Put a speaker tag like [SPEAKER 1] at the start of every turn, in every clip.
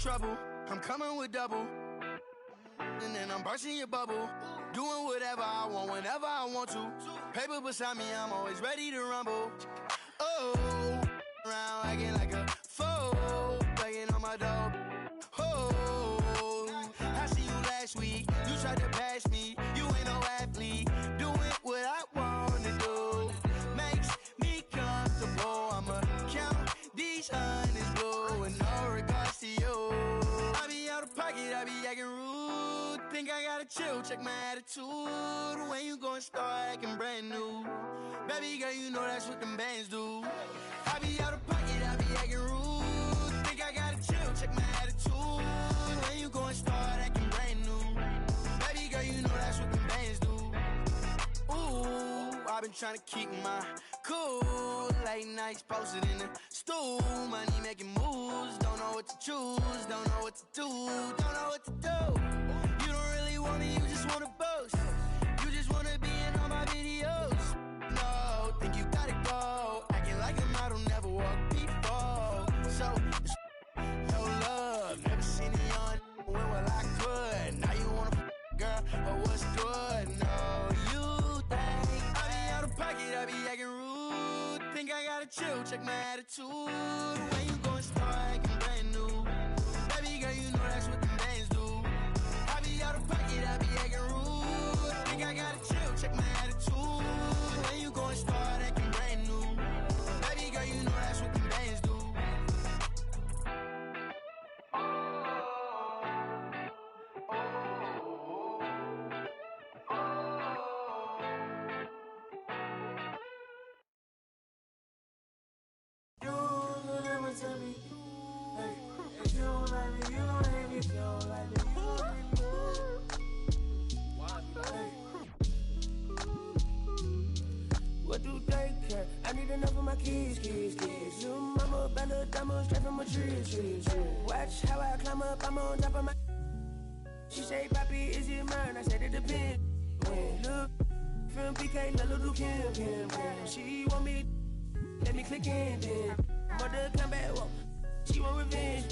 [SPEAKER 1] trouble. I'm coming with double. And then I'm bursting your bubble. Doing whatever I want, whenever I want to. Paper beside me, I'm always ready to rumble. Oh, around acting like a fool, begging on my dough. Oh, I see you last week. You tried to pass me. You ain't no athlete. Doing what I want to do makes me comfortable. I'ma count these hundreds blue with no regards to you. I be out of pocket, I be acting rude. Think I gotta chill, check my attitude. When you gon' start acting brand new? Baby girl, you know that's what them bands do. I be out of pocket, I be acting rude. Think I gotta chill, check my attitude. When you gon' start acting brand new? Baby girl, you know that's what them bands do. Ooh, I've been trying to keep my cool. Late nights posted in the stool. Money making moves. Don't know what to choose. Don't know what to do. Don't know what to do. You don't really want it. You just want to boast. You just want to be in all my videos. No, think you gotta go. Acting like a model, never walked before. So, no love. Never seen it on when well I could. Now you wanna girl, but what's good? No, you think I be out of pocket, I be acting rude. Think I gotta chill, check my attitude. When you gon' start acting brand new? Baby girl, you know that's what them bands do. I be out of pocket, I be acting rude. Think I gotta chill, check my attitude. When you gon' start acting brand new? Baby girl, you know that's what them bands do.
[SPEAKER 2] Tell me, hey, if you don't like me, you gon' hate me. If you don't like me, you gon' hate me. What do they care? I need enough of my kids. Little mama, better diamonds straight from a tree. Watch how I climb up, I'm on top of my. She say, Papi, is it mine? I said it depends. When look from PK, Lil' Kim. She want me, let me click in then. Mother come back, whoa. She want revenge.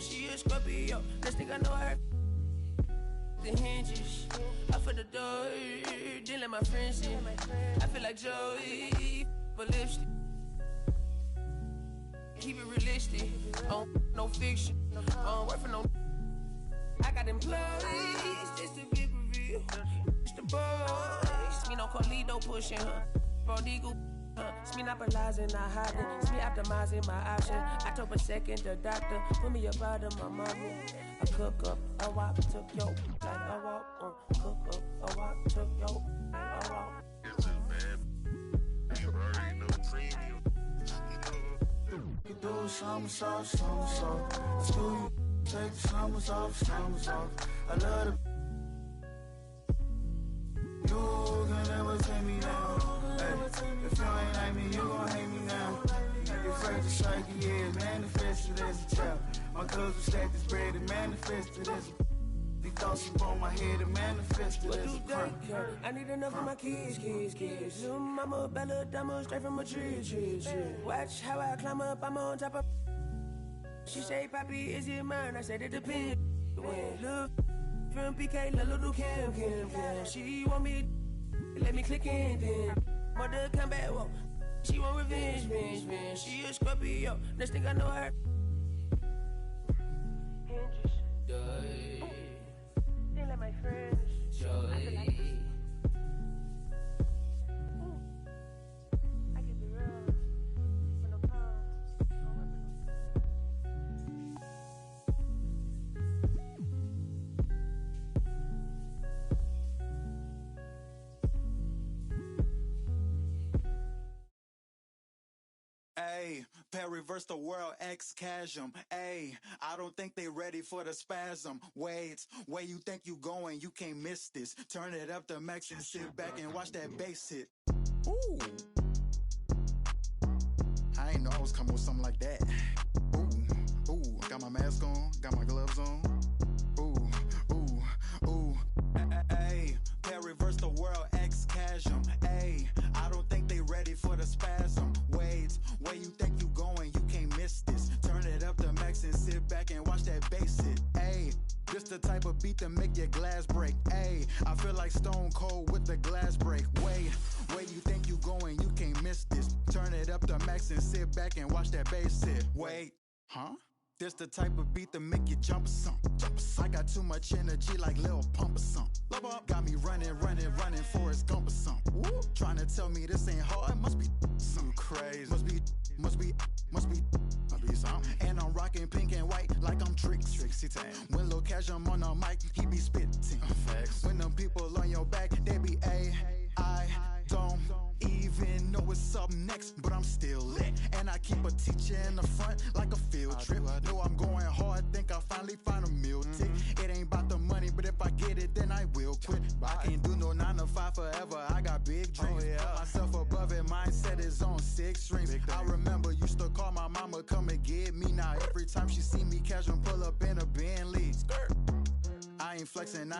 [SPEAKER 2] She a Scorpio, next thing I know her. The hinges, up for the door, then let my friends in. I feel like Joey, but lipstick. Keep it realistic, no fiction, work for no. I got employees, this the big reveal. It's the boys, me no Carlito pushing her. Prodigal. It's me not realizing, not hiding. It's me optimizing my option. I took a second, the doctor put me up out of my mama. I cook up, I walk, took yo, like I walk. Cook up, I walk, took yo, like I walk.
[SPEAKER 3] It's just bad. You already know premium.
[SPEAKER 2] You do some sauce. School you, take the summers off. I love the. You can never take me down. Hey, if you ain't like me, you gon' hate me now. You're afraid to psyche, yeah, manifested as a child. My cousin stacked this bread and manifested as a. These thoughts up on my head and manifested as a crime. I need enough of my kids. Little mama, Bella, diamonds straight from a tree. Watch how I climb up, I'm on top of. She say, Papi, is it mine? I said it depends. When look from PK, Lil' Kim. She want me, let me click in then. Mother come back, whoa. She want revenge. She a Scorpio, next thing I know her. Hinges. They let my friends. Joy. I can be real. With no cause.
[SPEAKER 4] Ayy, reverse the world, X-Chasm. Ayy, I don't think they ready for the spasm. Wait, where you think you going? You can't miss this. Turn it up to max and sit back and watch that bass hit. Ooh. I ain't know I was coming with something like that. Ooh, got my mask on, got my gloves on. Ooh. Ayy, reverse the world, X-Chasm. Ayy, I don't think they ready for the spasm. Wait, where you think you going? You can't miss this. Turn it up to max and sit back and watch that bass. bass it, ayy. This the type of beat that make your glass break, ayy. I feel like Stone Cold with the glass break. Where you think you going, you can't miss this. Turn it up to max and sit back and watch that bass hit. Wait, huh? This the type of beat that make you jump or something. I got too much energy like Lil Pump or something. Got me running, Forrest Gump or something. Trying to tell me this ain't hard, must be something crazy. Must be something. And I'm rocking pink and white like I'm Trixie Tan. When Lil Cash I'm on the mic, he be spitting. When them people on your back, they be I don't even know what's up next, but I'm still lit. And I keep a teacher in the front like a field trip. Know I'm going hard, think I finally find a meal tick. It ain't about the money, but if I get it, then I will quit. I can't do no 9 to 5 forever, I got big dreams. Put myself above it, mindset is on 6 strings. I remember used to call my mama, come and get me. Now every time she see me, cash and pull up in a Bentley. I ain't flexing,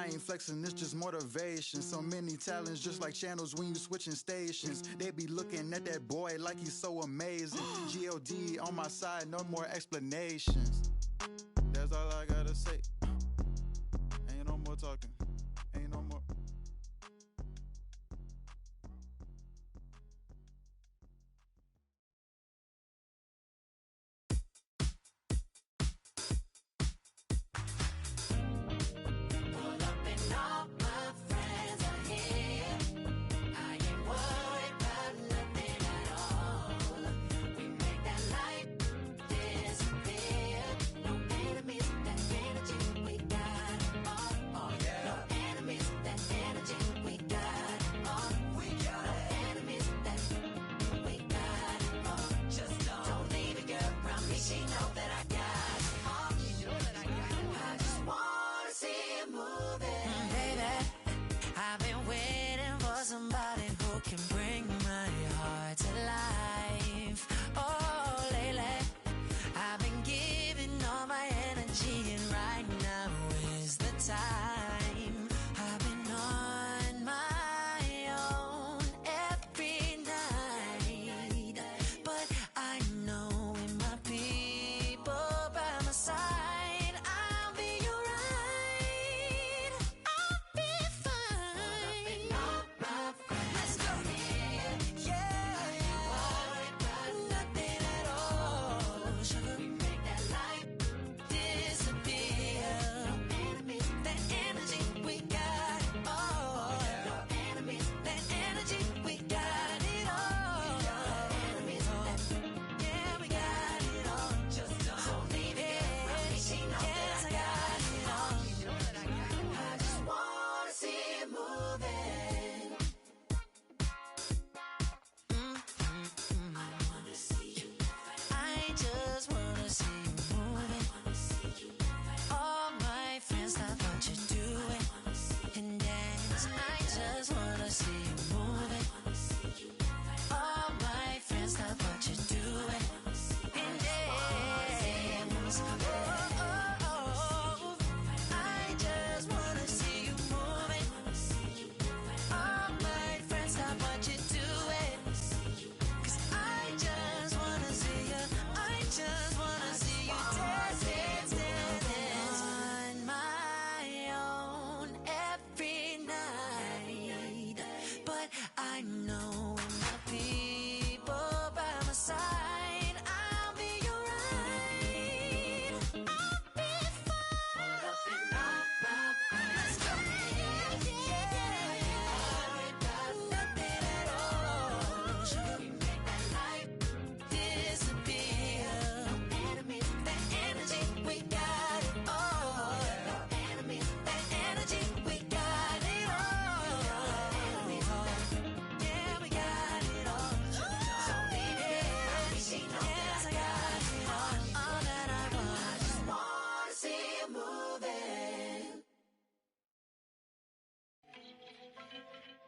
[SPEAKER 4] it's just motivation. So many talents, just like channels when you switching stations. They be looking at that boy like he's so amazing. G.O.D. on my side, no more explanations. That's all I gotta say. Ain't no more talking, ain't no more.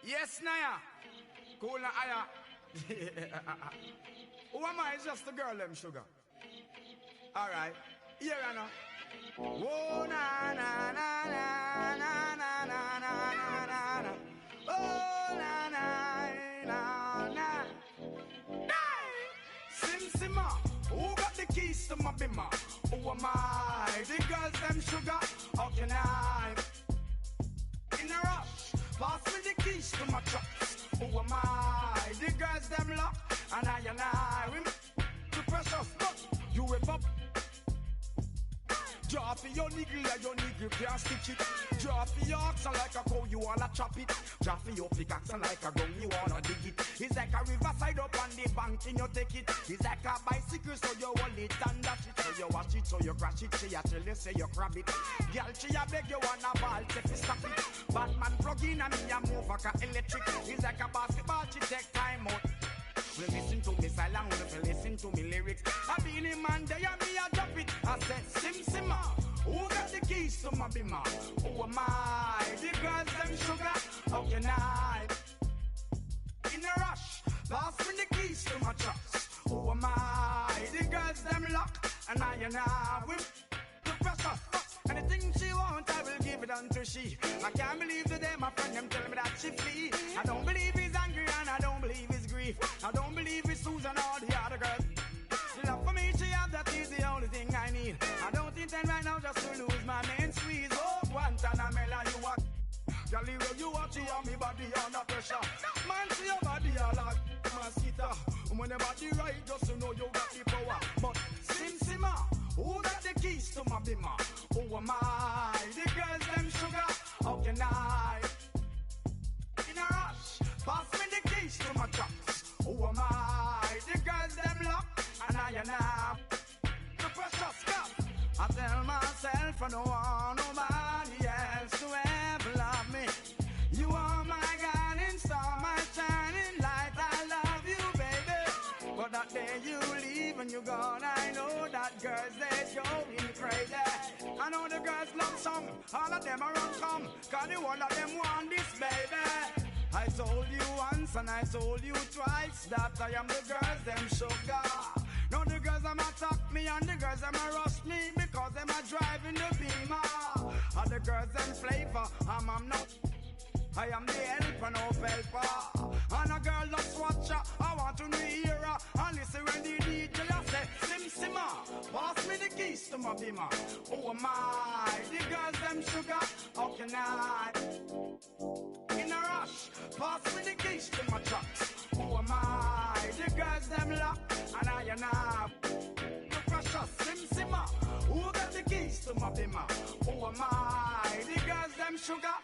[SPEAKER 5] Yes, Naya. Cool na aya. Who am I? It's just the girl, them sugar. Alright. Here I know. Whoa, na na na na na na na na na na. Oh, na na na na. Sim Simma. Who got the keys to my bimmer? Who am I? The girls them sugar. How can I? In a rush, pass me the keys to my trucks. Who am I? The girls them lock. And I, we too precious. Look, you whip up. Draw for your niggle and your niggle can't stitch it. Draw for your oxen like a cow, you wanna chop it. Draw for your pickaxe and like a gun, you wanna dig it. It's like a riverside up on the bank and you take it. It's like a bicycle, so you hold it and dash it. So you watch it, so you crash it. She a tell you, say you grab it. Girl, she a beg you wanna ball, take it, stop it. Batman plug in and me a move like a electric. It's like a basketball, she take time out. Listen to me silent, listen to me lyrics. I be the man there and me a drop it. I said simmer. Who got the keys to my bimmer? Who am I? The girls them sugar. How can I? In a rush, pass me the keys to my trucks. Who am I? The girls them lock. And I with the pressure. Anything she wants, I will give it unto she. I can't believe today my friend them tell me that she flee. I don't believe he's angry and I don't believe he's grief. I don't believe it's Susan or the other girls. The love for me she have, that is the only thing I need. I don't intend right now just to lose my main squeeze. Oh, Guantanamela, you are Galileo, you watch you on me body under pressure. Man, see your body all like mosquito. When your body right, just to know you got the power. But simmer, who got the keys to my bimmer? Who am I? The girls them sugar. How can I? In a rush, pass me the keys to my trucks. Who am I? The girls them lock. And I the precious cup. I tell myself I don't want nobody else to ever love me. You are my guiding star, my shining light. I love you, baby. But that day you leave and you're gone, I know that girls they going crazy. I know the girls love some, all of them are on come. Cause the one of them want this, baby. I told you once and I told you twice that I am the girls them sugar. Now the girls them attack me and the girls them rush me because them are driving the beamer. And the girls them flavor, I'm not. I am the helper, no helper. And a girl loves watcher, I want to hear her. And listen when the DJ say, simmer, pass me the keys to my bimmer. Who am I? The girls them sugar, how can I? In a rush, pass me the keys to my trucks. Who am I? The girls them lock, and I the precious simmer. Who got the keys to my bimmer? Who am I? The girls them sugar.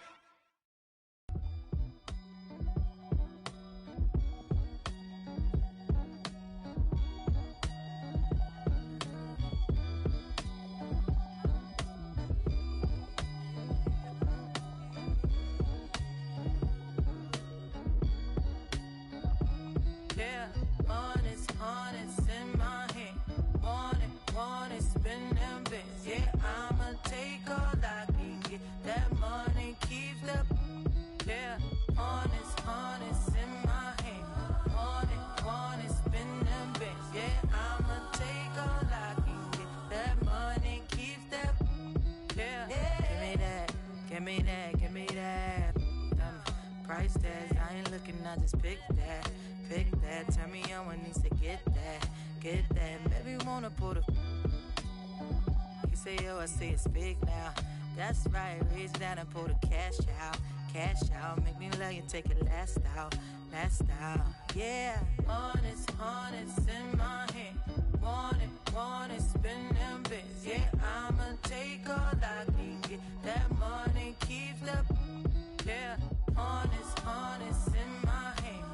[SPEAKER 6] I just pick that, turn me on when needs to get that, baby wanna put a, you say yo, I say it's big now, that's right, reach down and pull the cash out, make me love you, take it last out, yeah, honest in my hand, want it, spend them bits, yeah, I'ma take all I can get, that money keeps the, yeah, honest in my hand,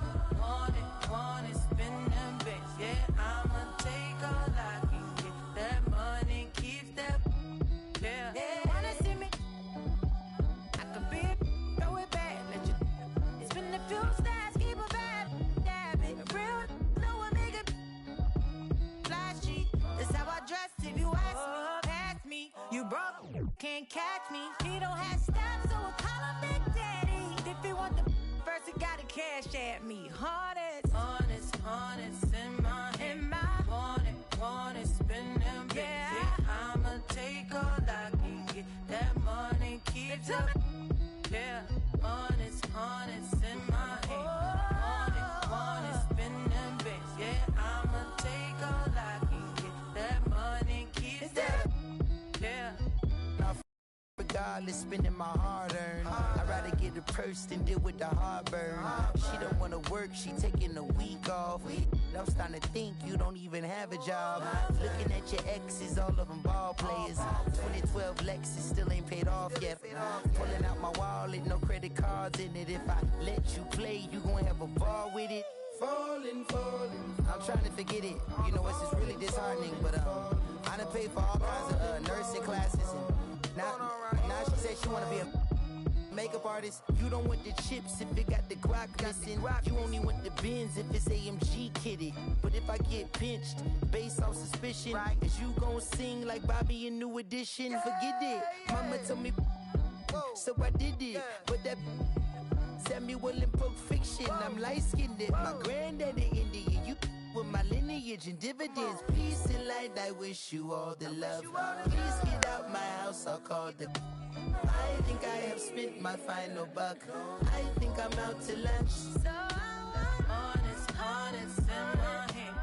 [SPEAKER 6] want it, spend them bits, yeah, I'ma take all I can get, that money keeps that, yeah, wanna see me, I could be a, throw it back, let you, spin a few stars, keep a vibe, dab it, real, know a nigga, flashy, that's how I dress, if you ask me, pass me, you broke, can't catch me, he don't have style, so I call him Big Daddy, if you want the first you gotta cash at me, honest in my want it, spend them bits, yeah, I'ma take all I can get, that money keeps up, yeah, honest in my hand, want it, spend them bits, yeah, I'ma take all I can get,
[SPEAKER 7] regardless, spending my hard-earned. I'd rather get a purse than deal with the heartburn. She don't wanna work, she taking a week off. I'm starting to think you don't even have a job. Looking at your exes, all of them ball players. 2012 Lexus still ain't paid off yet. Pulling out my wallet, no credit cards in it. If I let you play, you gon' have a ball with it. Falling. I'm trying to forget it. You know, it's just really disheartening. But I done paid for all kinds of nursing classes. And now she said she wanna be a makeup artist. You don't want the chips if it got the guac missing. You only want the Benz if it's AMG kitted. But if I get pinched based on suspicion, is you gon' sing like Bobby in New Edition? Forget it. Mama told me, so I did it. But that Samuel in Pulp Fiction, I'm light-skinned. My granddaddy Indian, you with my lineage and dividends. Peace and light, I wish you all the love. Please get out my house, I'll call the... I think I have spent my final buck. I think I'm out to lunch. So honest in my hand.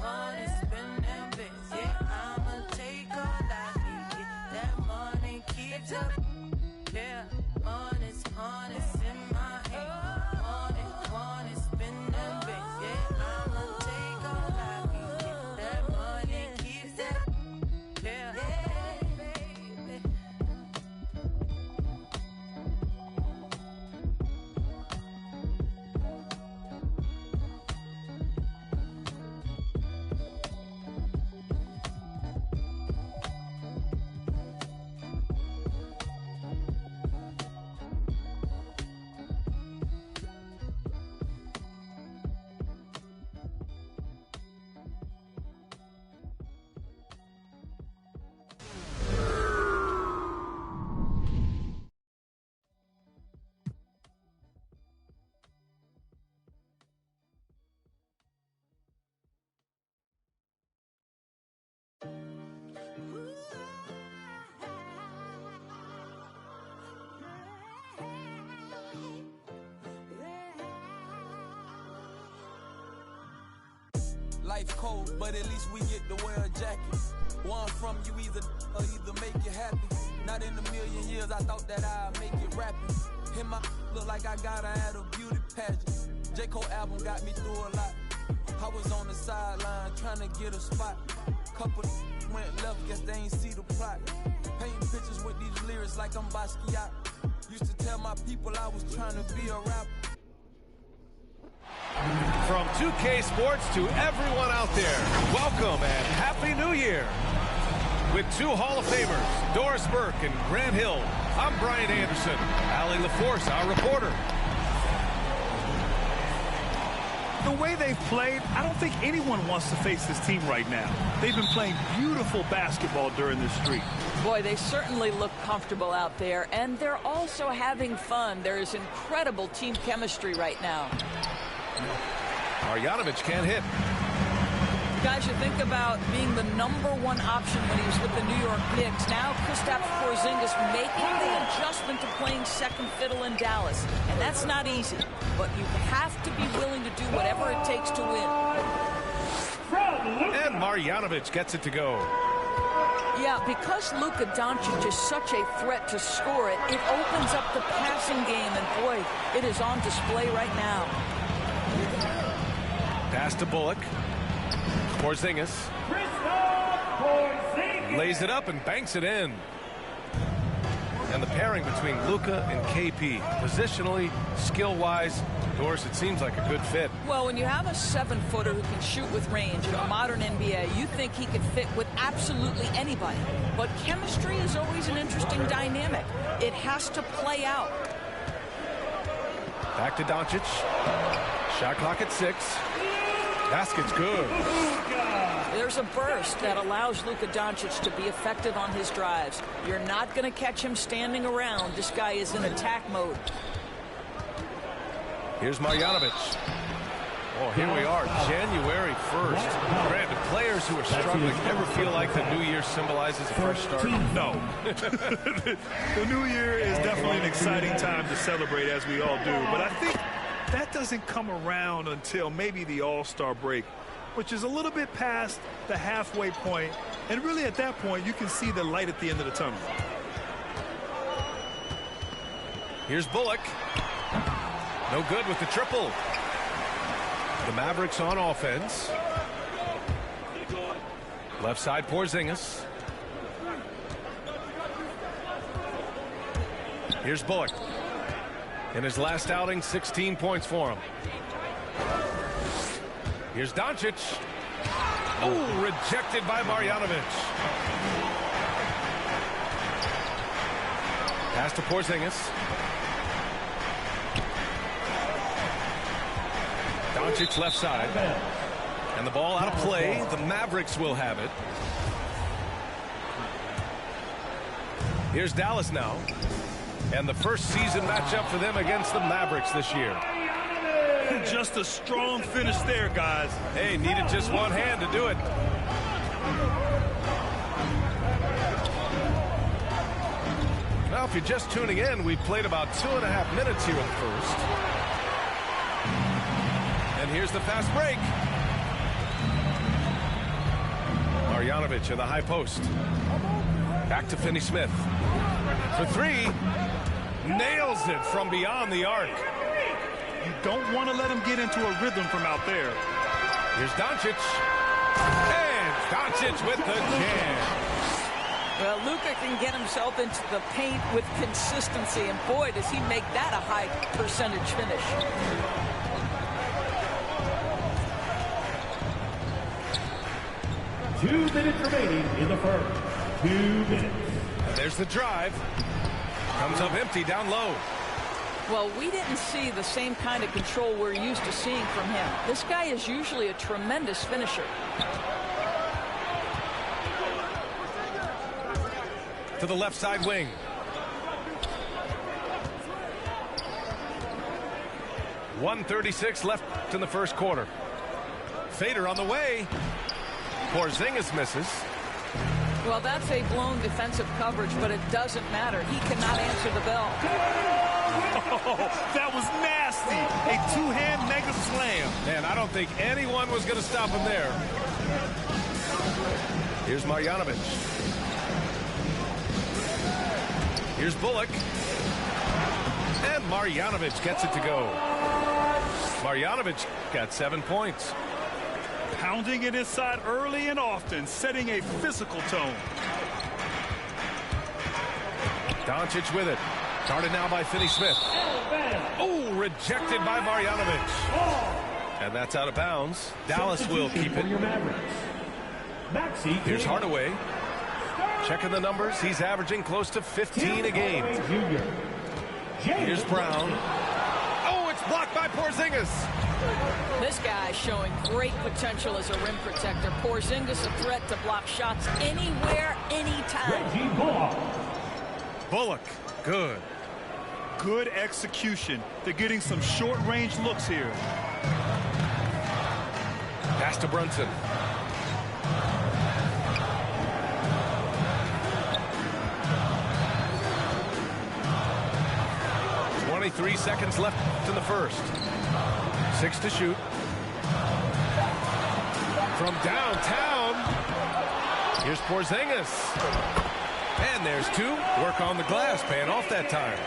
[SPEAKER 7] Honest, spend that bitch. Yeah, I'ma take all I can get. That money keeps up. Yeah, honest in my hand. Honest, spend that bitch. Yeah, I'ma take all I can get. That money keeps up. Yeah, baby.
[SPEAKER 8] Life cold, but at least we get to wear a jacket. One from you either make you happy. Not in a million years, I thought that I'd make it rapping. Hit my look like I got her at a beauty pageant. J. Cole album got me through a lot. I was on the sideline trying to get a spot. Couple went left, guess they ain't see the plot. Painting pictures with these lyrics like I'm Basquiat. Used to tell my people I was trying to be a rapper.
[SPEAKER 9] From 2K Sports to everyone out there, welcome and Happy New Year. With two Hall of Famers, Doris Burke and Grant Hill, I'm Brian Anderson. Allie LaForce, our reporter.
[SPEAKER 10] The way they've played, I don't think anyone wants to face this team right now. They've been playing beautiful basketball during this streak.
[SPEAKER 11] Boy, they certainly look comfortable out there, and they're also having fun. There is incredible team chemistry right now.
[SPEAKER 9] Marjanovic can't hit.
[SPEAKER 11] Guys, you think about being the #1 option when he was with the New York Knicks. Now Kristaps Porzingis making the adjustment to playing second fiddle in Dallas. And that's not easy. But you have to be willing to do whatever it takes to win.
[SPEAKER 9] And Marjanovic gets it to go.
[SPEAKER 11] Yeah, because Luka Doncic is such a threat to score it, it opens up the passing game. And boy, it is on display right now.
[SPEAKER 9] Pass to Bullock. Porzingis lays it up and banks it in. And the pairing between Luka and KP, positionally, skill-wise, Doris, it seems like a good fit.
[SPEAKER 11] Well, when you have a 7-footer who can shoot with range in the modern NBA, you think he can fit with absolutely anybody. But chemistry is always an interesting dynamic. It has to play out.
[SPEAKER 9] Back to Doncic. Shot clock at 6. Basket's good.
[SPEAKER 11] There's a burst that allows Luka Doncic to be effective on his drives. You're not going to catch him standing around. This guy is in attack mode.
[SPEAKER 9] Here's Marjanovic. Oh, here we are, January 1st. Granted, players who are struggling ever feel like the new year symbolizes a fresh start?
[SPEAKER 10] No. The new year is definitely an exciting time to celebrate, as we all do. But I think that doesn't come around until maybe the All-Star break, which is a little bit past the halfway point. And really, at that point, you can see the light at the end of the tunnel.
[SPEAKER 9] Here's Bullock. No good with the triple. The Mavericks on offense. Left side, Porzingis. Here's Bullock. In his last outing, 16 points for him. Here's Doncic. Oh, rejected by Marjanovic. Pass to Porzingis. Doncic left side. And the ball out of play. The Mavericks will have it. Here's Dallas now. And the first season matchup for them against the Mavericks this year.
[SPEAKER 10] Just a strong finish there, guys.
[SPEAKER 9] Hey, needed just one hand to do it. Well, if you're just tuning in, we've played about 2.5 minutes here in the first. And here's the fast break. Marjanovic in the high post. Back to Finney-Smith. For three. Nails it from beyond the arc.
[SPEAKER 10] You don't want to let him get into a rhythm from out there.
[SPEAKER 9] Here's Doncic. And Doncic with the jam.
[SPEAKER 11] Well, Luka can get himself into the paint with consistency, and boy, does he make that a high percentage finish.
[SPEAKER 12] Two minutes remaining in the first. 2 minutes.
[SPEAKER 9] And there's the drive. Comes up empty down low.
[SPEAKER 11] Well, we didn't see the same kind of control we're used to seeing from him. This guy is usually a tremendous finisher.
[SPEAKER 9] To the left side wing. .136 left in the first quarter. Fader on the way. Porzingis misses.
[SPEAKER 11] Well, that's a blown defensive coverage, but it doesn't matter. He cannot answer the bell.
[SPEAKER 10] Oh, that was nasty. A two-hand mega slam.
[SPEAKER 9] Man, I don't think anyone was going to stop him there. Here's Marjanovic. Here's Bullock. And Marjanovic gets it to go. Marjanovic got 7 points.
[SPEAKER 10] Pounding it inside early and often, setting a physical tone.
[SPEAKER 9] Doncic with it. Guarded now by Finney-Smith. Oh, rejected by Marjanovic. And that's out of bounds. Dallas will keep it. Here's Hardaway. Checking the numbers. He's averaging close to 15 a game. Here's Brown. Oh, it's blocked by Porzingis.
[SPEAKER 11] This guy showing great potential as a rim protector. Porzingis a threat to block shots anywhere, anytime.
[SPEAKER 9] Bullock, good.
[SPEAKER 10] Good execution. They're getting some short-range looks here.
[SPEAKER 9] Pass to Brunson. .23 seconds left in the first. 6 to shoot. From downtown. Here's Porzingis. And there's two. Work on the glass, paying off that time.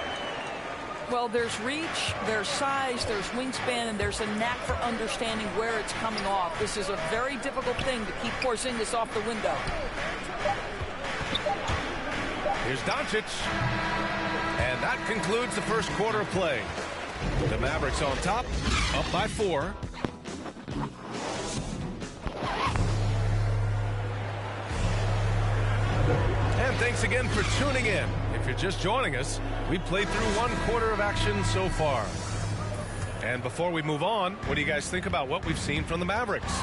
[SPEAKER 11] Well, there's reach, there's size, there's wingspan, and there's a knack for understanding where it's coming off. This is a very difficult thing to keep Porzingis off the window.
[SPEAKER 9] Here's Doncic. And that concludes the first quarter of play. The Mavericks on top, up by 4. And thanks again for tuning in. If you're just joining us, we've played through 1 quarter of action so far. And before we move on, what do you guys think about what we've seen from the Mavericks?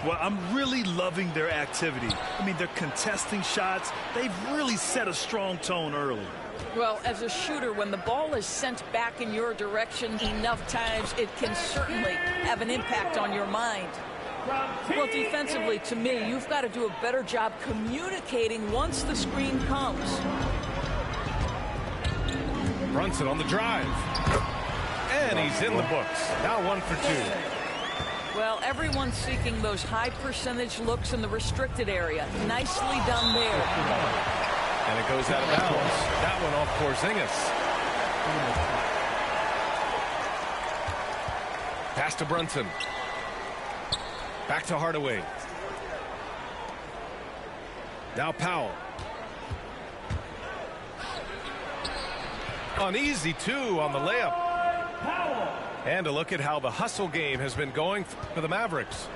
[SPEAKER 10] Well, I'm really loving their activity. I mean, they're contesting shots. They've really set a strong tone early.
[SPEAKER 11] Well, as a shooter, when the ball is sent back in your direction enough times, it can certainly have an impact on your mind. Well, defensively, to me, you've got to do a better job communicating once the screen comes.
[SPEAKER 9] Brunson on the drive. And he's in the books. Now 1 for 2.
[SPEAKER 11] Well, everyone's seeking those high percentage looks in the restricted area. Nicely done there.
[SPEAKER 9] And it goes out of bounds. That one off Porzingis. Pass to Brunson. Back to Hardaway. Now Powell. An easy two on the layup. And a look at how the hustle game has been going for the Mavericks.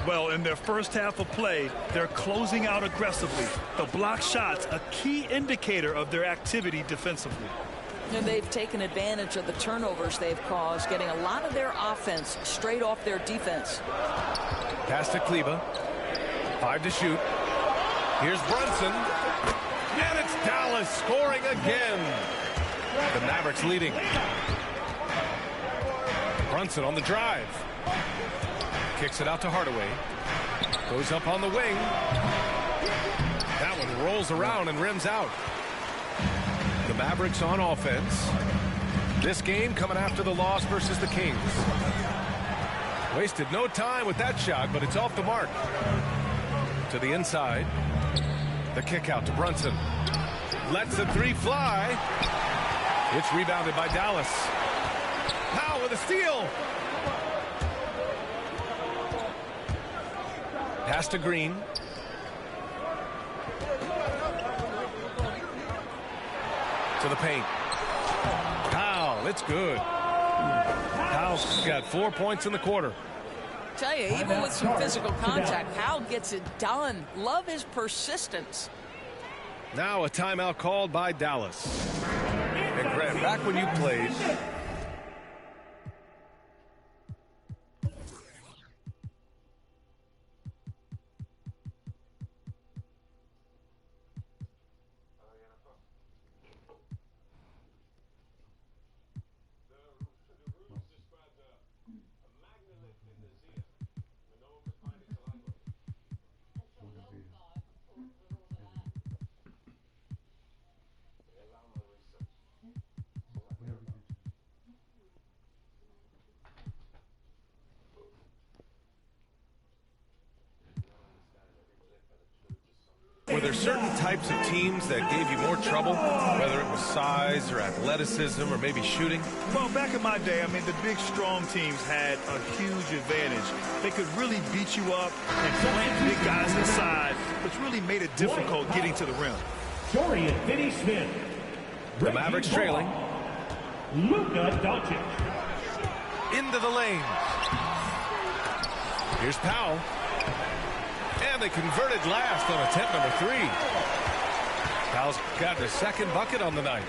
[SPEAKER 10] Well, in their first half of play, they're closing out aggressively. The block shots, a key indicator of their activity defensively.
[SPEAKER 11] And they've taken advantage of the turnovers they've caused, getting a lot of their offense straight off their defense.
[SPEAKER 9] Pass to Kleba. 5 to shoot. Here's Brunson. And it's Dallas scoring again. The Mavericks leading. Brunson on the drive. Kicks it out to Hardaway. Goes up on the wing. That one rolls around and rims out. The Mavericks on offense. This game coming after the loss versus the Kings. Wasted no time with that shot, but it's off the mark. To the inside. The kick out to Brunson. Lets the three fly. It's rebounded by Dallas. Powell with a steal. Pass to Green. To the paint. Powell, it's good. Powell's got 4 points in the quarter.
[SPEAKER 11] Tell you, even with some physical contact, Powell gets it done. Love his persistence.
[SPEAKER 9] Now a timeout called by Dallas. And Grant, back when you played, were there certain types of teams that gave you more trouble, whether it was size or athleticism or maybe shooting?
[SPEAKER 10] Well, back in my day, I mean, the big, strong teams had a huge advantage. They could really beat you up and plant big guys inside, which really made it difficult getting to the rim.
[SPEAKER 12] Dorian Finney-Smith.
[SPEAKER 9] The Mavericks trailing.
[SPEAKER 12] Luka Doncic.
[SPEAKER 9] Into the lane. Here's Powell. And they converted last on attempt number 3. Powell's got their second bucket on the night.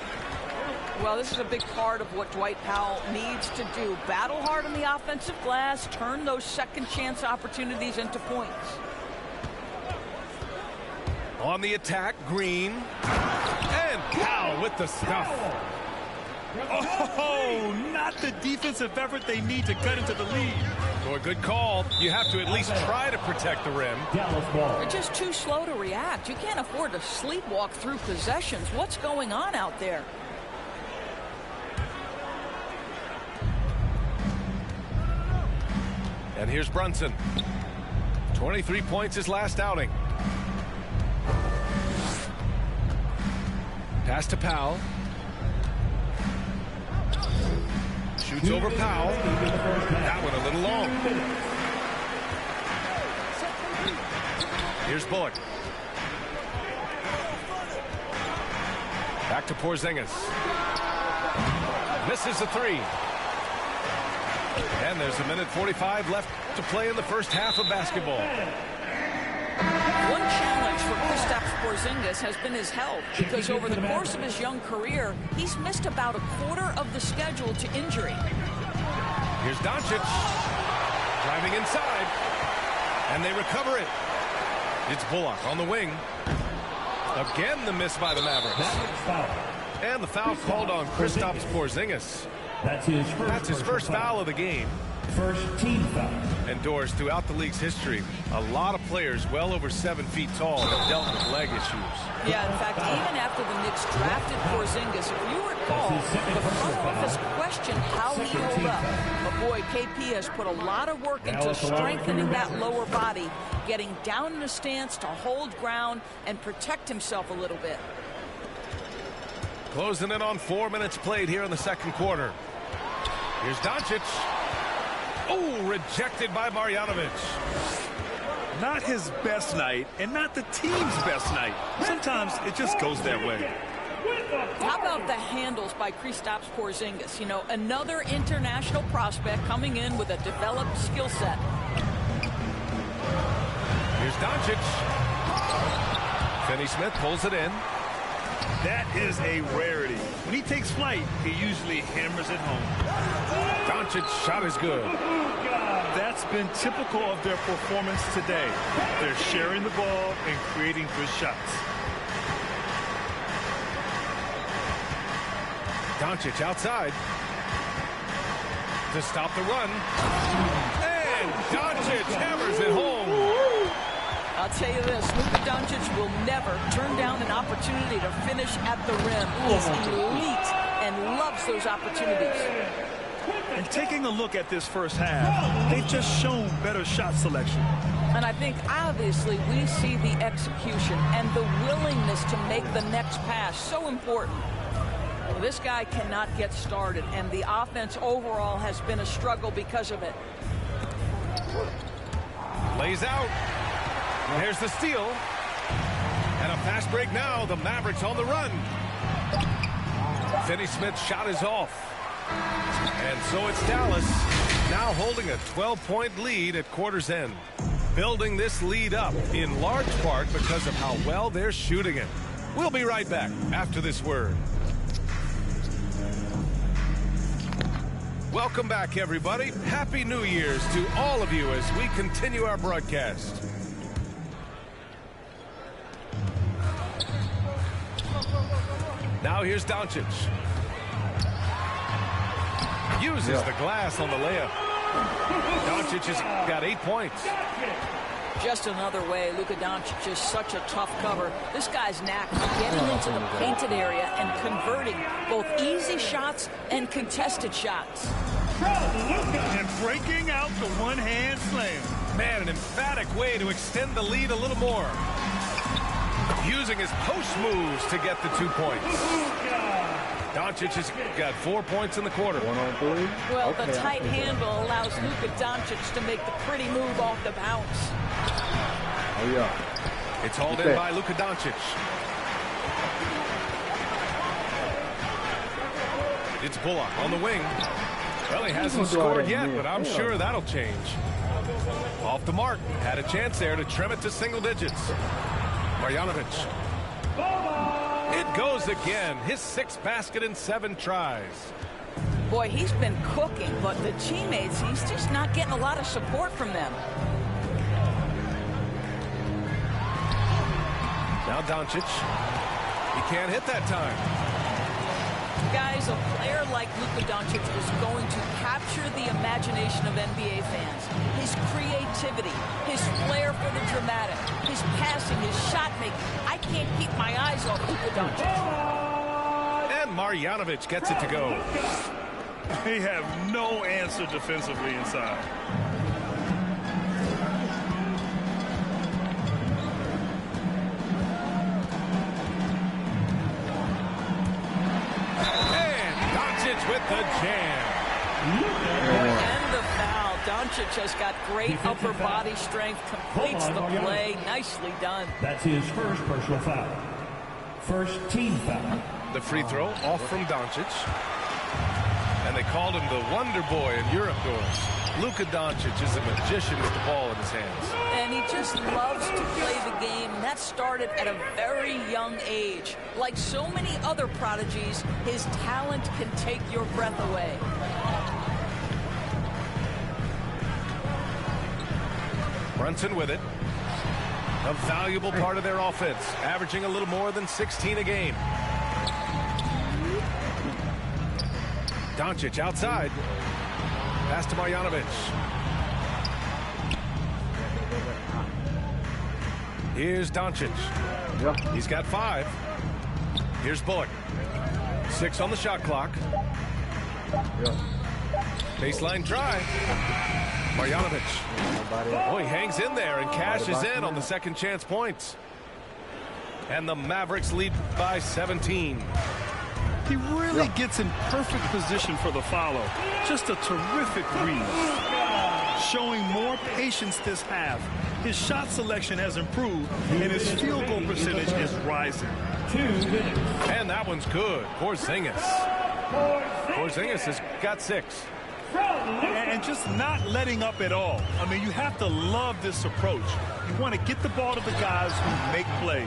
[SPEAKER 11] Well, this is a big part of what Dwight Powell needs to do. Battle hard on the offensive glass, turn those second chance opportunities into points.
[SPEAKER 9] On the attack, Green. And Powell with the stuff.
[SPEAKER 10] Oh, not the defensive effort they need to cut into the lead.
[SPEAKER 9] Boy, good call. You have to at least try to protect the rim.
[SPEAKER 11] They're just too slow to react. You can't afford to sleepwalk through possessions. What's going on out there?
[SPEAKER 9] And here's Brunson. 23 points his last outing. Pass to Powell. Shoots over Powell. That one a little long. Here's Bullock. Back to Porzingis. Misses a 3. And there's a minute 45 left to play in the first half of basketball.
[SPEAKER 11] One challenge for Kristaps Porzingis has been his health, because over the course of his young career, he's missed about a quarter of the schedule to injury.
[SPEAKER 9] Here's Doncic driving inside, and they recover it. It's Bullock on the wing. Again, the miss by the Mavericks. And the foul called on Kristaps Porzingis. That's his first foul of the game.
[SPEAKER 12] First team foul.
[SPEAKER 9] And Doris, throughout the league's history, a lot of players well over 7 feet tall have dealt with leg issues.
[SPEAKER 11] Yeah, in fact, even after the Knicks drafted Porzingis, if you recall, the front office questioned how he held up. But boy, KP has put a lot of work into strengthening that lower body, getting down in a stance to hold ground and protect himself a little bit.
[SPEAKER 9] Closing in on 4 minutes played here in the second quarter. Here's Doncic. Oh, rejected by Marjanovic.
[SPEAKER 10] Not his best night and not the team's best night. Sometimes it just goes that way.
[SPEAKER 11] How about the handles by Kristaps Porzingis? You know, another international prospect coming in with a developed skill set.
[SPEAKER 9] Here's Doncic. Finney Smith pulls it in.
[SPEAKER 10] That is a rarity. When he takes flight, he usually hammers it home.
[SPEAKER 9] Doncic's shot is good.
[SPEAKER 10] That's been typical of their performance today. They're sharing the ball and creating good shots.
[SPEAKER 9] Doncic outside to stop the run. And Doncic hammers it home.
[SPEAKER 11] I'll tell you this, Luka Doncic will never turn down an opportunity to finish at the rim. He's elite and loves those opportunities.
[SPEAKER 10] And taking a look at this first half, they've just shown better shot selection.
[SPEAKER 11] And I think obviously we see the execution and the willingness to make the next pass so important. Well, this guy cannot get started, and the offense overall has been a struggle because of it.
[SPEAKER 9] Lays out. There's the steal. And a fast break now. The Mavericks on the run. Finney Smith's shot is off. And so it's Dallas now holding a 12-point lead at quarter's end. Building this lead up in large part because of how well they're shooting it. We'll be right back after this word. Welcome back, everybody. Happy New Year's to all of you as we continue our broadcast. Now here's Doncic. Uses the glass on the layup. Doncic has got 8 points.
[SPEAKER 11] Just another way, Luka Doncic is such a tough cover. This guy's knack for getting into the painted area and converting both easy shots and contested shots.
[SPEAKER 10] And breaking out the one-hand slam.
[SPEAKER 9] Man, an emphatic way to extend the lead a little more. Using his post moves to get the 2 points. Doncic has got 4 points in the quarter.
[SPEAKER 12] 1 on 3.
[SPEAKER 11] Well,
[SPEAKER 12] okay,
[SPEAKER 11] the tight handle allows Luka Doncic to make the pretty move off the bounce.
[SPEAKER 12] Oh, yeah.
[SPEAKER 9] It's hauled in by Luka Doncic. It's Bullock on the wing. Well, he hasn't scored yet, but I'm sure that'll change. Off the mark. Had a chance there to trim it to single digits. Marjanovic. It goes again. His 6th basket in 7 tries.
[SPEAKER 11] Boy, he's been cooking, but the teammates, he's just not getting a lot of support from them.
[SPEAKER 9] Now Doncic. He can't hit that time.
[SPEAKER 11] Guys, a player like Luka Doncic is going to capture the imagination of NBA fans. His creativity, his flair for the dramatic, his passing, his shot making. I can't keep my eyes off Luka Doncic.
[SPEAKER 9] And Marjanovic gets it to go.
[SPEAKER 10] They have no answer defensively inside.
[SPEAKER 9] With the jam.
[SPEAKER 11] And the foul. Doncic has got great upper body strength, completes the play. Nicely done.
[SPEAKER 12] That's his first personal foul. First team foul.
[SPEAKER 9] The free throw off from Doncic. And they called him the Wonder Boy in Europe, Doris. Luka Doncic is a magician with the ball in his hands.
[SPEAKER 11] And he just loves to play the game. And that started at a very young age. Like so many other prodigies, his talent can take your breath away.
[SPEAKER 9] Brunson with it. A valuable part of their offense, averaging a little more than 16 a game. Doncic outside. Pass to Marjanovic. Here's Doncic. He's got 5. Here's Bullock. 6 on the shot clock. Baseline drive. Marjanovic. Oh, he hangs in there and cashes in on the second chance points. And the Mavericks lead by 17.
[SPEAKER 10] He really gets in perfect position for the follow. Just a terrific read. Showing more patience this half. His shot selection has improved, and his field goal percentage is rising.
[SPEAKER 9] And that one's good. Porzingis has got 6.
[SPEAKER 10] And just not letting up at all. I mean, you have to love this approach. You want to get the ball to the guys who make plays.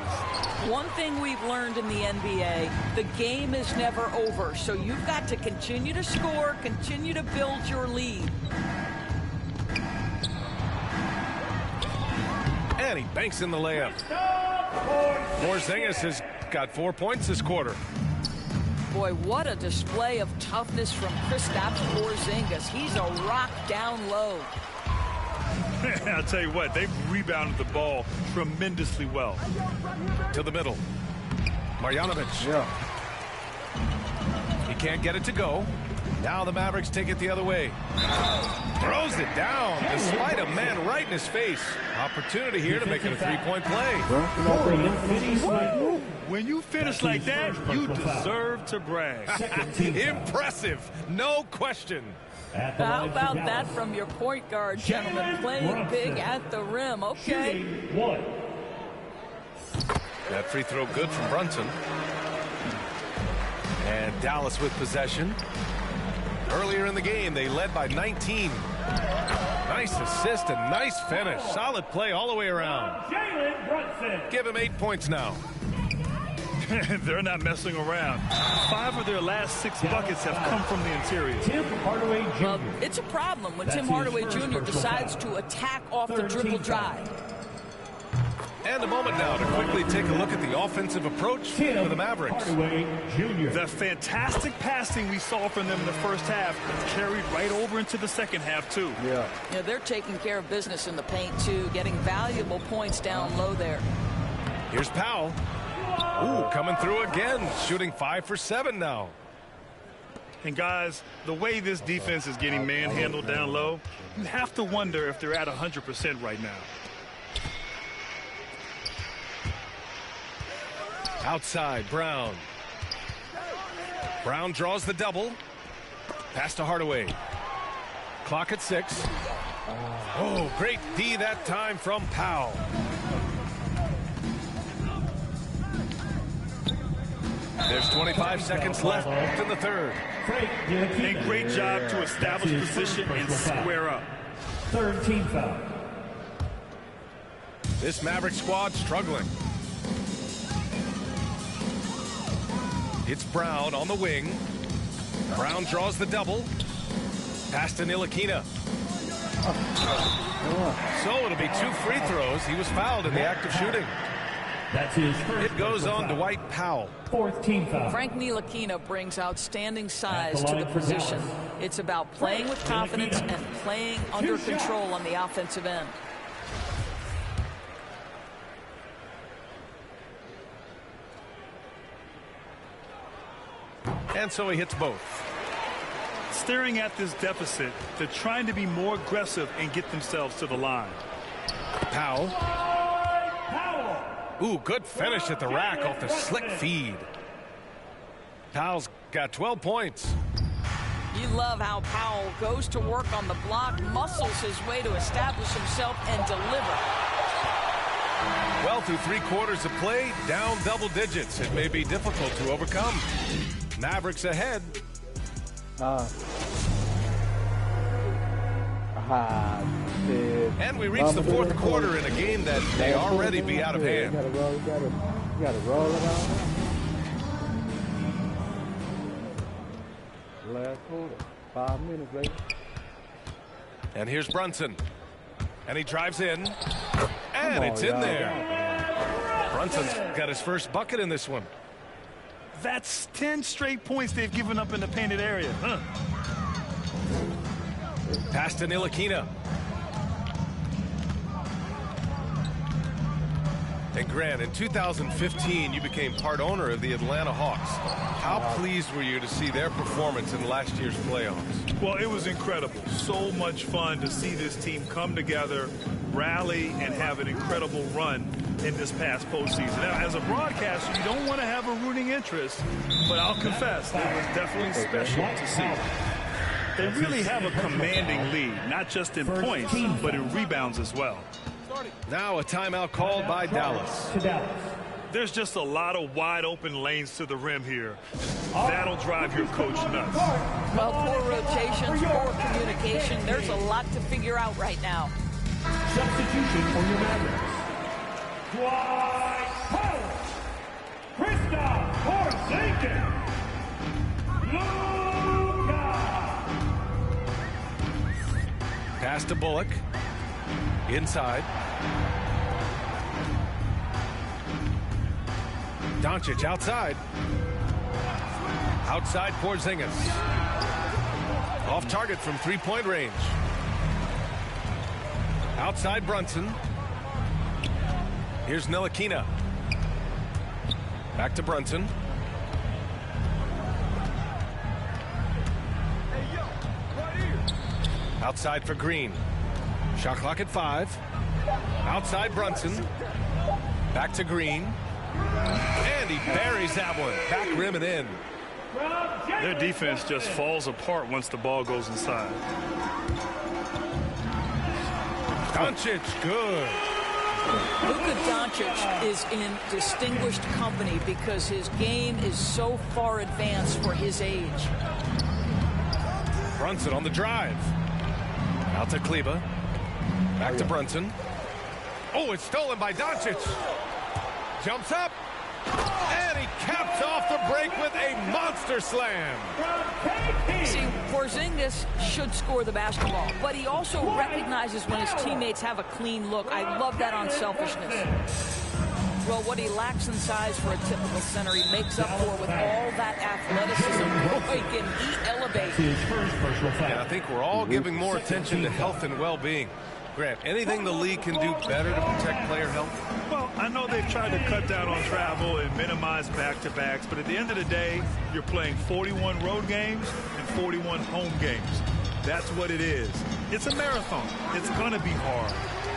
[SPEAKER 11] One thing we've learned in the NBA, the game is never over. So you've got to continue to score, continue to build your lead.
[SPEAKER 9] And he banks in the layup. Porzingis has got 4 points this quarter.
[SPEAKER 11] Boy, what a display of toughness from Kristaps Porzingis. He's a rock down low.
[SPEAKER 10] I'll tell you what, they've rebounded the ball tremendously well.
[SPEAKER 9] To the middle. Marjanovic.
[SPEAKER 13] Yeah.
[SPEAKER 9] He can't get it to go. Now the Mavericks take it the other way. Throws it down despite a man right in his face. Opportunity here to make it a 3-point play.
[SPEAKER 10] When you finish like that, you deserve to brag.
[SPEAKER 9] Impressive, no question.
[SPEAKER 11] How about that from your point guard, gentlemen? Playing big at the rim. Okay.
[SPEAKER 9] That free throw good from Brunson. And Dallas with possession. Earlier in the game, they led by 19. Nice assist and nice finish. Solid play all the way around. Give him 8 points now.
[SPEAKER 10] They're not messing around. 5 of their last 6 buckets have come from the interior.
[SPEAKER 11] It's a problem when Tim Hardaway Jr. decides to attack off the dribble drive.
[SPEAKER 9] And a moment now to quickly take a look at the offensive approach for the Mavericks.
[SPEAKER 10] The fantastic passing we saw from them in the first half carried right over into the second half, too.
[SPEAKER 11] Yeah, they're taking care of business in the paint, too, getting valuable points down low there.
[SPEAKER 9] Here's Powell. Ooh, coming through again, shooting 5 for 7 now.
[SPEAKER 10] And, guys, the way this defense is getting manhandled down low, you have to wonder if they're at 100% right now.
[SPEAKER 9] Outside, Brown. Brown draws the double. Pass to Hardaway. Clock at 6. Oh, great D that time from Powell. There's 25 seconds left in the third.
[SPEAKER 10] A great job to establish position and square up.
[SPEAKER 12] Third team foul.
[SPEAKER 9] This Maverick squad struggling. It's Brown on the wing. Brown draws the double. Pass to Ntilikina. So it'll be 2 free throws. He was fouled in the act of shooting.
[SPEAKER 12] That's his first.
[SPEAKER 9] It goes on to Dwight Powell.
[SPEAKER 12] Fourth team foul.
[SPEAKER 11] Frank Ntilikina brings outstanding size to the position. It's about playing with confidence and playing under control on the offensive end.
[SPEAKER 9] And so he hits both.
[SPEAKER 10] Staring at this deficit, they're trying to be more aggressive and get themselves to the line.
[SPEAKER 9] Powell. Ooh, good finish at the rack off the slick feed. Powell's got 12 points.
[SPEAKER 11] You love how Powell goes to work on the block, muscles his way to establish himself and deliver.
[SPEAKER 9] Well, through 3 quarters of play, down double digits. It may be difficult to overcome. Mavericks ahead. And we reach the 4th quarter in a game that may already be out of hand.
[SPEAKER 13] You gotta roll it on. Last quarter. 5 minutes, baby.
[SPEAKER 9] And here's Brunson. And he drives in. And it's in there. Brunson's got his first bucket in this one.
[SPEAKER 10] That's 10 straight points they've given up in the painted area.
[SPEAKER 9] Pass to Ntilikina. And Grant, in 2015, you became part owner of the Atlanta Hawks. How pleased were you to see their performance in last year's playoffs?
[SPEAKER 10] Well, it was incredible. So much fun to see this team come together, rally and have an incredible run in this past postseason. Now, as a broadcaster, you don't want to have a rooting interest, but I'll confess, it was definitely special to see. They really have a commanding lead, not just in points, but in rebounds as well.
[SPEAKER 9] Now a timeout called by Dallas.
[SPEAKER 10] There's just a lot of wide open lanes to the rim here. That'll drive your coach nuts.
[SPEAKER 11] Well, poor rotations, poor communication. There's a lot to figure out right now.
[SPEAKER 12] Substitution for your Mavericks. Dwight Howard. Kristaps Porzingis.
[SPEAKER 9] Pass to Bullock. Inside. Doncic outside. Outside Porzingis. Off target from three-point range. Outside Brunson. Here's Ntilikina. Back to Brunson. Outside for Green. Shot clock at 5. Outside Brunson. Back to Green. And he buries that one. Back rim and in.
[SPEAKER 10] Their defense just falls apart once the ball goes inside.
[SPEAKER 9] Doncic, good.
[SPEAKER 11] Luka Doncic is in distinguished company because his game is so far advanced for his age.
[SPEAKER 9] Brunson on the drive. Out to Kleber. Back to Brunson. Oh, it's stolen by Doncic. Jumps up. And he caps off the break with a monster slam.
[SPEAKER 11] See, Porzingis should score the basketball, but he also recognizes when his teammates have a clean look. I love that unselfishness. Well, what he lacks in size for a typical center, he makes up for with all that athleticism. Boy, can he elevate.
[SPEAKER 9] And I think we're all giving more attention to health and well-being. Grant, anything the league can do better to protect player health?
[SPEAKER 10] Well, I know they've tried to cut down on travel and minimize back-to-backs, but at the end of the day, you're playing 41 road games and 41 home games. That's what it is. It's a marathon. It's going to be hard,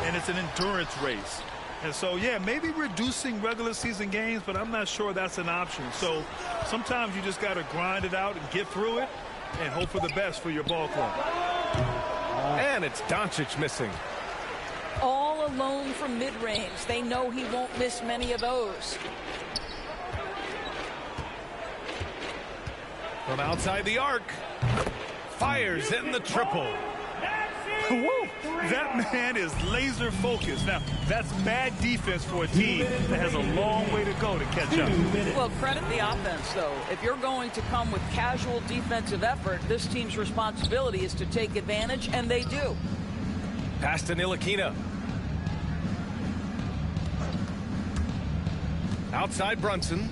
[SPEAKER 10] and it's an endurance race. And so, yeah, maybe reducing regular season games, but I'm not sure that's an option. So sometimes you just got to grind it out and get through it and hope for the best for your ball club.
[SPEAKER 9] And it's Doncic missing.
[SPEAKER 11] All alone from mid-range. They know he won't miss many of those.
[SPEAKER 9] From outside the arc. Fires in the triple.
[SPEAKER 10] Woo! That man is laser focused. Now, that's bad defense for a team that has a long way to go to catch up.
[SPEAKER 11] Well, credit the offense, though. If you're going to come with casual defensive effort, this team's responsibility is to take advantage, and they do.
[SPEAKER 9] Pass to Ntilikina. Outside Brunson.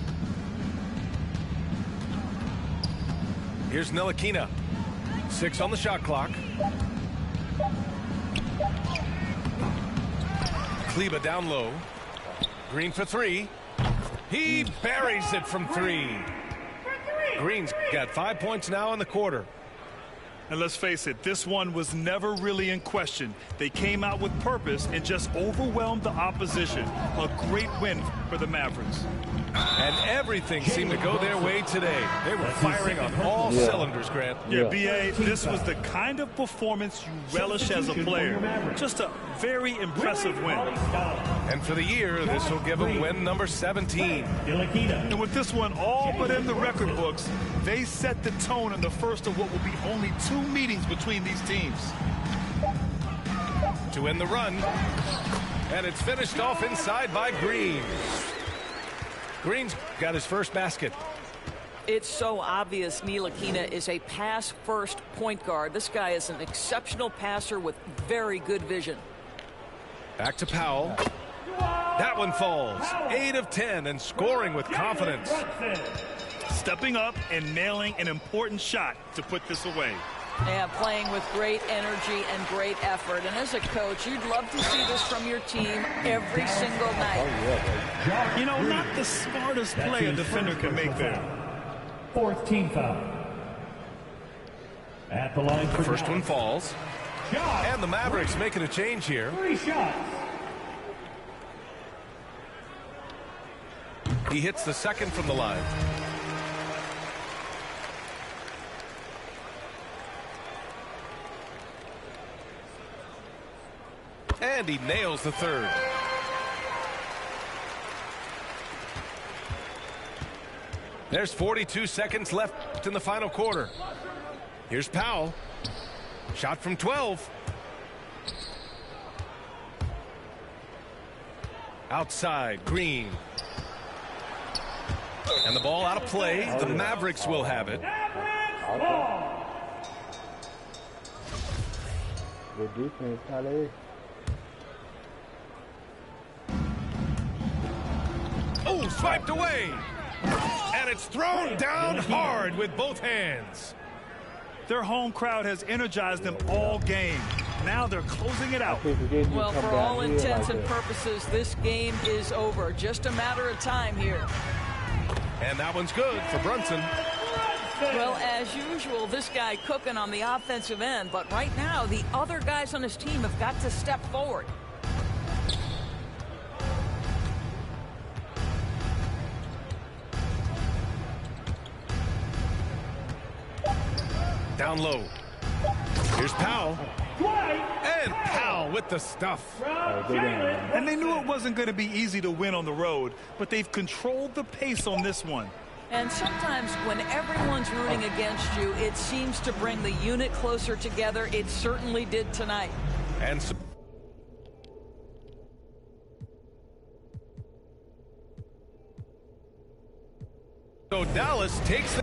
[SPEAKER 9] Here's Ntilikina. 6 on the shot clock. Kleber down low. Green for 3. He buries it from 3. Green's got 5 points now in the quarter.
[SPEAKER 10] And let's face it, this one was never really in question. They came out with purpose and just overwhelmed the opposition. A great win for the Mavericks.
[SPEAKER 9] And everything seemed to go their way today. They were firing on all cylinders, Grant.
[SPEAKER 10] Yeah, B.A., this was the kind of performance you relish as a player. Just a very impressive win.
[SPEAKER 9] And for the year, this will give them win number 17.
[SPEAKER 10] And with this one all but in the record books, they set the tone in the first of what will be only 2 meetings between these teams.
[SPEAKER 9] To end the run. And it's finished off inside by Green. Green's got his first basket.
[SPEAKER 11] It's so obvious Ntilikina is a pass-first point guard. This guy is an exceptional passer with very good vision.
[SPEAKER 9] Back to Powell. That one falls. 8 of 10 and scoring with confidence.
[SPEAKER 10] Stepping up and nailing an important shot to put this away.
[SPEAKER 11] Yeah, playing with great energy and great effort. And as a coach, you'd love to see this from your team every single night.
[SPEAKER 10] You know, not the smartest play a defender can make there.
[SPEAKER 12] 4th team foul. At the line for
[SPEAKER 9] the first one falls. And the Mavericks making a change here.
[SPEAKER 12] 3 shots.
[SPEAKER 9] He hits the second from the line. And he nails the third. There's 42 seconds left in the final quarter. Here's Powell. Shot from 12. Outside, Green. And the ball out of play. The Mavericks will have it.
[SPEAKER 13] Good defense, Khaled.
[SPEAKER 9] Oh, swiped away. And it's thrown down hard with both hands.
[SPEAKER 10] Their home crowd has energized them all game. Now they're closing it out.
[SPEAKER 11] Well, for all intents and purposes, this game is over. Just a matter of time here.
[SPEAKER 9] And that one's good for Brunson.
[SPEAKER 11] Well, as usual, this guy cooking on the offensive end. But right now, the other guys on his team have got to step forward.
[SPEAKER 9] Down low. Here's Powell. And Powell with the stuff.
[SPEAKER 10] And they knew it wasn't going to be easy to win on the road, but they've controlled the pace on this one.
[SPEAKER 11] And sometimes when everyone's rooting against you, it seems to bring the unit closer together. It certainly did tonight.
[SPEAKER 9] And so Dallas takes the